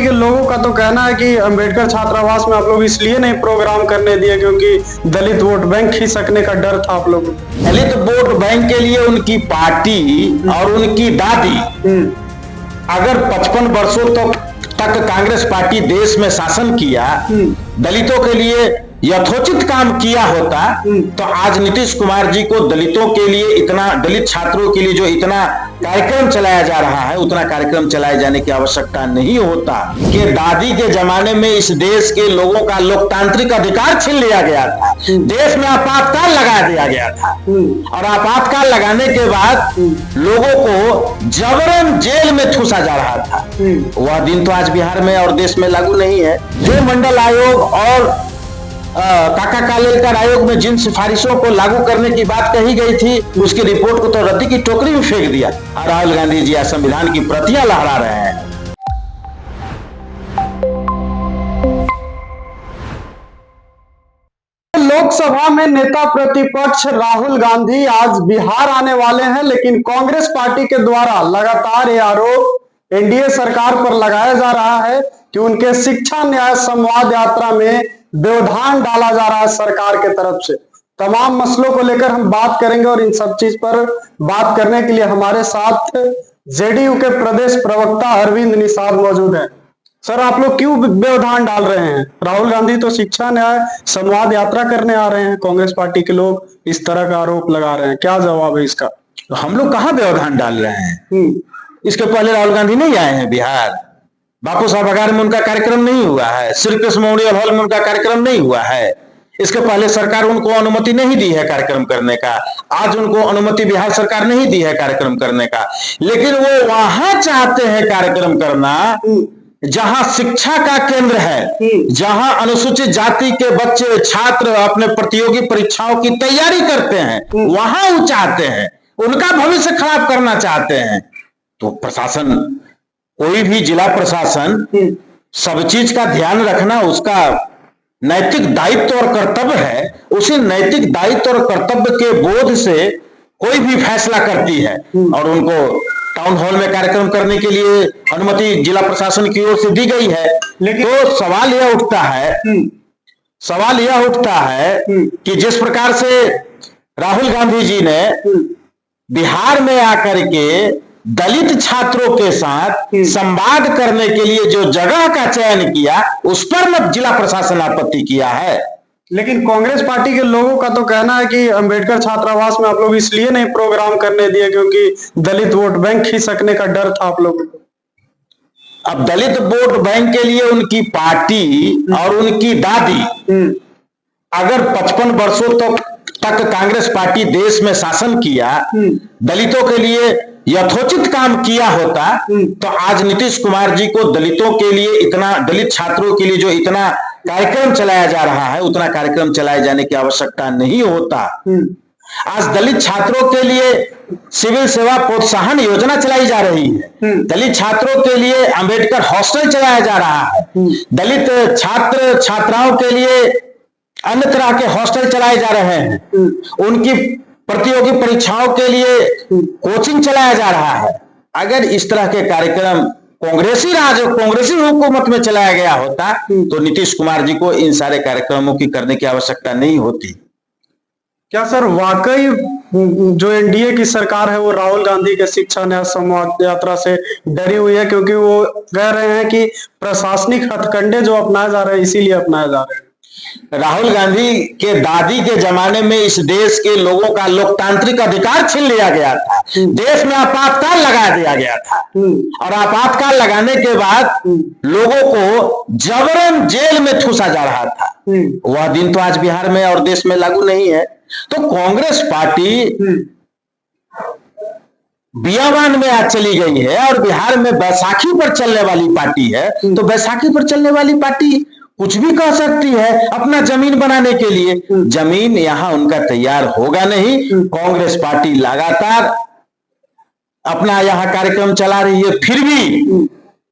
Party के लोगों का तो कहना है कि अंबेडकर छात्रावास में आप लोग इसलिए नहीं प्रोग्राम करने दिए क्योंकि दलित वोट बैंक खिसकने का डर था आप लोग। दलित वोट बैंक के लिए उनकी पार्टी और उनकी दादी अगर 55 वर्षों तक कांग्रेस पार्टी देश में शासन किया, दलितों के लिए यथोचित काम किया होता, तो आज नीतीश कुमार जी को दलितों के लिए इतना, दलित छात्रों के लिए जो इतना कार्यक्रम चलाया जा रहा है, उतना कार्यक्रम चलाए जाने की आवश्यकता नहीं होता। कि दादी के जमाने में इस देश के लोगों का लोकतांत्रिक अधिकार छीन लिया गया था, देश में आपातकाल लगा दिया गया था, और आपातकाल लगाने के बाद लोगों को जबरन जेल में ठूसा जा रहा था। वह दिन तो आज बिहार में और देश में लागू नहीं है। जो मंडल आयोग और काका कालेलकर आयोग में जिन सिफारिशों को लागू करने की बात कही गई थी, उसकी रिपोर्ट को तो रद्दी की टोकरी में फेंक दिया। राहुल गांधी जी आज संविधान की प्रतियां लहरा रहे हैं। लोकसभा में नेता प्रतिपक्ष राहुल गांधी आज बिहार आने वाले हैं, लेकिन कांग्रेस पार्टी के द्वारा लगातार ये आरोप एनडीए सरकार पर लगाया जा रहा है कि उनके शिक्षा न्याय संवाद यात्रा में व्यवधान डाला जा रहा है सरकार के तरफ से। तमाम मसलों को लेकर हम बात करेंगे और इन सब चीज पर बात करने के लिए हमारे साथ जेडीयू के प्रदेश प्रवक्ता अरविंद निषाद मौजूद हैं। सर, आप लोग क्यों व्यवधान डाल रहे हैं? राहुल गांधी तो शिक्षा न्याय संवाद यात्रा करने आ रहे हैं, कांग्रेस पार्टी के लोग इस तरह का आरोप लगा रहे हैं, क्या जवाब है इसका? तो हम लोग कहाँ व्यवधान डाल रहे हैं? इसके पहले राहुल गांधी नहीं आए हैं बिहार? बापू सभागार में उनका कार्यक्रम नहीं हुआ है, श्री कृष्ण मेमोरियल हॉल में उनका कार्यक्रम नहीं हुआ है। इसके पहले सरकार उनको अनुमति नहीं दी है कार्यक्रम करने का। आज उनको अनुमति बिहार सरकार नहीं दी है कार्यक्रम करने का, लेकिन वो वहां चाहते हैं कार्यक्रम करना जहां शिक्षा का केंद्र है, जहां अनुसूचित जाति के बच्चे छात्र अपने प्रतियोगी परीक्षाओं की तैयारी करते हैं, वहां वो चाहते हैं, उनका भविष्य खराब करना चाहते हैं। तो प्रशासन, कोई भी जिला प्रशासन सब चीज का ध्यान रखना उसका नैतिक दायित्व और कर्तव्य है। उसी नैतिक दायित्व और कर्तव्य के बोध से कोई भी फैसला करती है, और उनको टाउन हॉल में कार्यक्रम करने के लिए अनुमति जिला प्रशासन की ओर से दी गई है। लेकिन तो सवाल यह उठता है कि जिस प्रकार से राहुल गांधी जी ने बिहार में आकर के दलित छात्रों के साथ संवाद करने के लिए जो जगह का चयन किया, उस पर न जिला प्रशासन आपत्ति किया है। लेकिन कांग्रेस पार्टी के लोगों का तो कहना है कि अंबेडकर छात्रावास में आप लोग इसलिए नहीं प्रोग्राम करने दिए क्योंकि दलित वोट बैंक खिसकने का डर था आप लोगों को। अब दलित वोट बैंक के लिए उनकी पार्टी और उनकी दादी अगर 55 वर्षों तक कांग्रेस पार्टी देश में शासन किया, दलितों के लिए यथोचित काम किया होता, तो आज नीतीश कुमार जी को दलितों के लिए इतना, दलित छात्रों के लिए जो इतना कार्यक्रम चलाया जा रहा है, उतना कार्यक्रम चलाए जाने की आवश्यकता नहीं होता। आज दलित छात्रों के लिए सिविल सेवा प्रोत्साहन योजना चलाई जा रही है, दलित छात्रों के लिए अंबेडकर हॉस्टल चलाया जा रहा है, दलित छात्र छात्राओं के लिए अन्य तरह के हॉस्टल चलाए जा रहे हैं, उनकी प्रतियोगी परीक्षाओं के लिए कोचिंग चलाया जा रहा है। अगर इस तरह के कार्यक्रम कांग्रेसी हुकूमत में चलाया गया होता, तो नीतीश कुमार जी को इन सारे कार्यक्रमों की करने की आवश्यकता नहीं होती। क्या सर वाकई जो एनडीए की सरकार है वो राहुल गांधी के शिक्षा न्याय संवाद यात्रा से डरी हुई है, क्योंकि वो कह रहे हैं कि प्रशासनिक हथकंडे जो अपनाए जा रहे हैं इसीलिए अपनाए जा रहे हैं? राहुल गांधी के दादी के जमाने में इस देश के लोगों का लोकतांत्रिक अधिकार छीन लिया गया था, देश में आपातकाल लगा दिया गया था, और आपातकाल लगाने के बाद लोगों को जबरन जेल में ठूसा जा रहा था। वह दिन तो आज बिहार में और देश में लागू नहीं है। तो कांग्रेस पार्टी बियाबान में आज चली गई है और बिहार में बैसाखी पर चलने वाली पार्टी है। तो बैसाखी पर चलने वाली पार्टी कुछ भी कह सकती है अपना जमीन बनाने के लिए। जमीन यहां उनका तैयार होगा नहीं। कांग्रेस पार्टी लगातार अपना यहां कार्यक्रम चला रही है, फिर भी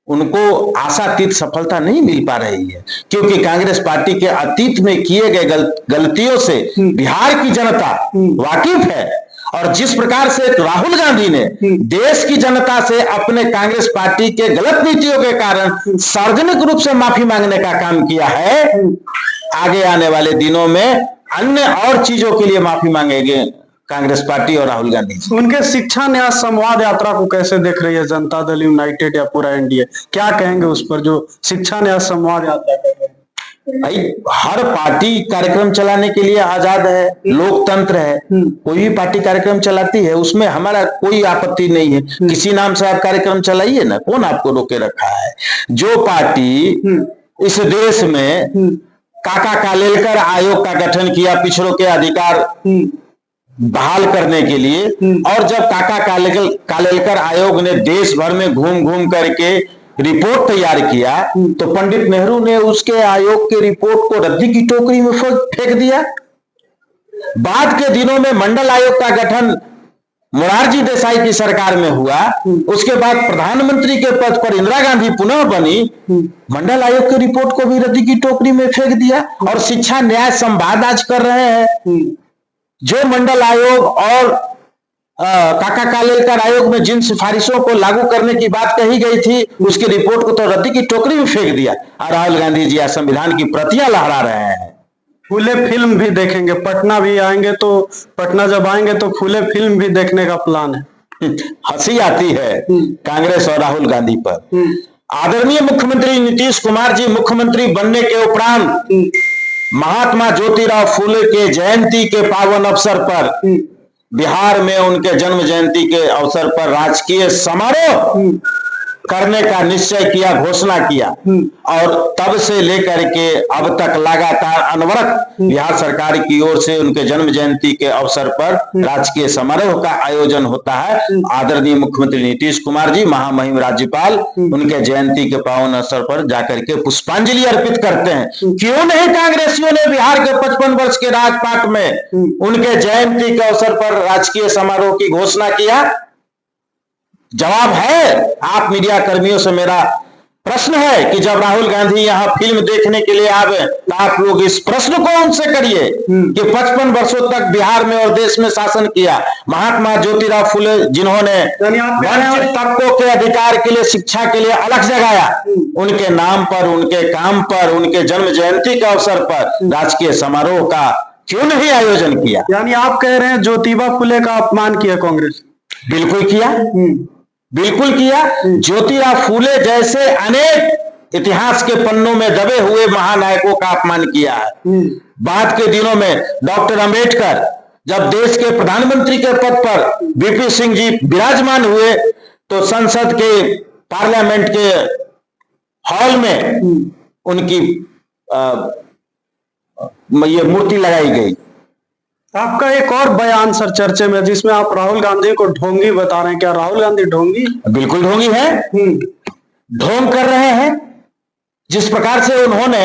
उनको आशातीत सफलता नहीं मिल पा रही है, क्योंकि कांग्रेस पार्टी के अतीत में किए गए गलतियों से बिहार की जनता वाकिफ है। और जिस प्रकार से राहुल गांधी ने देश की जनता से अपने कांग्रेस पार्टी के गलत नीतियों के कारण सार्वजनिक रूप से माफी मांगने का काम किया है, आगे आने वाले दिनों में अन्य और चीजों के लिए माफी मांगेंगे कांग्रेस पार्टी और राहुल गांधी जी। उनके शिक्षा न्याय संवाद यात्रा को कैसे देख रही है जनता दल यूनाइटेड या पूरा एनडीए? क्या कहेंगे उस पर, जो शिक्षा न्याय संवाद यात्रा कर रहे हैं? भाई, हर पार्टी कार्यक्रम चलाने के लिए आजाद है, लोकतंत्र है, कोई भी पार्टी कार्यक्रम चलाती है, उसमें हमारा कोई आपत्ति नहीं है। किसी नाम से आप कार्यक्रम चलाइए ना, कौन आपको रोके रखा है? जो पार्टी इस देश में काका कालेलकर आयोग का गठन किया पिछड़ों के अधिकार बहाल करने के लिए, और जब काका कालेलकर आयोग ने देश भर में घूम घूम करके रिपोर्ट तैयार किया, तो पंडित नेहरू ने उसके आयोग के रिपोर्ट को रद्दी की टोकरी में फेंक दिया। बाद के दिनों में मंडल आयोग का गठन मोरारजी देसाई की सरकार में हुआ। उसके बाद प्रधानमंत्री के पद पर इंदिरा गांधी पुनः बनी, मंडल आयोग की रिपोर्ट को भी रद्दी की टोकरी में फेंक दिया और शिक्षा न्याय संवाद आज कर रहे हैं। जो मंडल आयोग और काका कालेलकर आयोग में जिन सिफारिशों को लागू करने की बात कही गई थी, उसकी रिपोर्ट को तो रद्दी की टोकरी में फेंक दिया और राहुल गांधी जी आज संविधान की प्रतियां लहरा रहे हैं। फूले फिल्म भी देखेंगे, पटना भी आएंगे, तो पटना जब आएंगे तो फूले फिल्म भी देखने का प्लान है। हंसी आती है कांग्रेस और राहुल गांधी पर। आदरणीय मुख्यमंत्री नीतीश कुमार जी मुख्यमंत्री बनने के उपरांत महात्मा ज्योतिराव फूले के जयंती के पावन अवसर पर बिहार में उनके जन्म जयंती के अवसर पर राजकीय समारोह करने का निश्चय किया, घोषणा किया, और तब से लेकर के अब तक लगातार अनवरत बिहार सरकार की ओर से उनके जन्म जयंती के अवसर पर राजकीय समारोह का आयोजन होता है। आदरणीय मुख्यमंत्री नीतीश कुमार जी महामहिम राज्यपाल उनके जयंती के पावन अवसर पर जाकर के पुष्पांजलि अर्पित करते हैं। क्यों नहीं कांग्रेसियों ने बिहार के 55 वर्ष के राजपाट में उनके जयंती के अवसर पर राजकीय समारोह की घोषणा किया? जवाब है। आप मीडिया कर्मियों से मेरा प्रश्न है कि जब राहुल गांधी यहाँ फिल्म देखने के लिए आवे तो आप लोग इस प्रश्न को उनसे करिए कि 55 वर्षों तक बिहार में और देश में शासन किया महात्मा ज्योतिराव फूले, जिन्होंने वंचित तबकों के अधिकार के लिए, शिक्षा के लिए अलग जगाया, उनके नाम पर, उनके काम पर, उनके जन्म जयंती के अवसर पर राजकीय समारोह का क्यों नहीं आयोजन किया? यानी आप कह रहे हैं ज्योतिबा फूले का अपमान किया कांग्रेस? बिल्कुल किया, बिल्कुल किया। ज्योतिराव फूले जैसे अनेक इतिहास के पन्नों में दबे हुए महानायकों का अपमान किया है। बाद के दिनों में डॉक्टर अंबेडकर जब देश के प्रधानमंत्री के पद पर वीपी सिंह जी विराजमान हुए तो संसद के पार्लियामेंट के हॉल में उनकी ये मूर्ति लगाई गई। आपका एक और बयान सर चर्चे में, जिसमें आप राहुल गांधी को ढोंगी बता रहे हैं, क्या राहुल गांधी ढोंगी? बिल्कुल ढोंगी है, ढोंग कर रहे हैं। जिस प्रकार से उन्होंने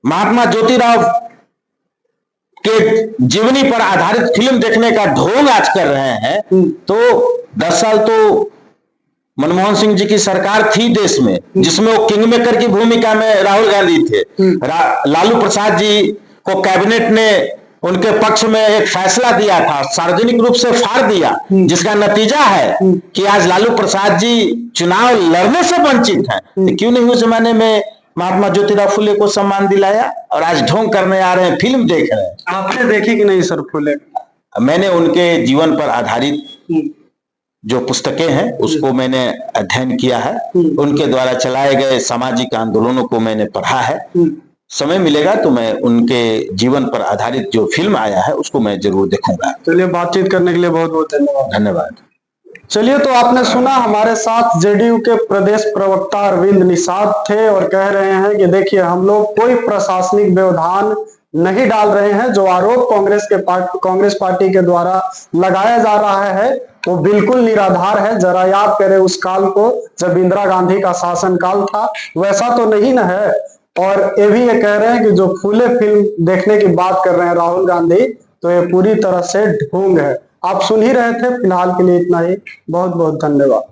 महात्मा ज्योतिराव के जीवनी पर आधारित फिल्म देखने का ढोंग आज कर रहे हैं, तो 10 साल तो मनमोहन सिंह जी की सरकार थी देश में, जिसमें वो किंग मेकर की भूमिका में राहुल गांधी थे। लालू प्रसाद जी को कैबिनेट ने उनके पक्ष में एक फैसला दिया था, सार्वजनिक रूप से फाड़ दिया, जिसका नतीजा है कि आज लालू प्रसाद जी चुनाव लड़ने से वंचित हैं। तो क्यों नहीं उस जमाने में महात्मा ज्योतिराव फूले को सम्मान दिलाया? और आज ढोंग करने आ रहे हैं, फिल्म देख रहे हैं। आपने देखी कि नहीं सर फूले? मैंने उनके जीवन पर आधारित जो पुस्तकें हैं उसको मैंने अध्ययन किया है। उनके द्वारा चलाए गए सामाजिक आंदोलनों को मैंने पढ़ा है। समय मिलेगा तो मैं उनके जीवन पर आधारित जो फिल्म आया है उसको मैं जरूर देखूंगा। चलिए, बातचीत करने के लिए बहुत बहुत धन्यवाद। धन्यवाद। चलिए, तो आपने सुना, हमारे साथ जेडीयू के प्रदेश प्रवक्ता अरविंद निषाद थे और कह रहे हैं कि देखिए, हम लोग कोई प्रशासनिक व्यवधान नहीं डाल रहे हैं। जो आरोप कांग्रेस पार्टी के द्वारा लगाया जा रहा है वो बिल्कुल निराधार है। जरा याद करें उस काल को जब इंदिरा गांधी का शासन काल था, वैसा तो नहीं न है। और ये भी ये कह रहे हैं कि जो फूले फिल्म देखने की बात कर रहे हैं राहुल गांधी, तो ये पूरी तरह से ढोंग है। आप सुन ही रहे थे। फिलहाल के लिए इतना ही। बहुत बहुत धन्यवाद।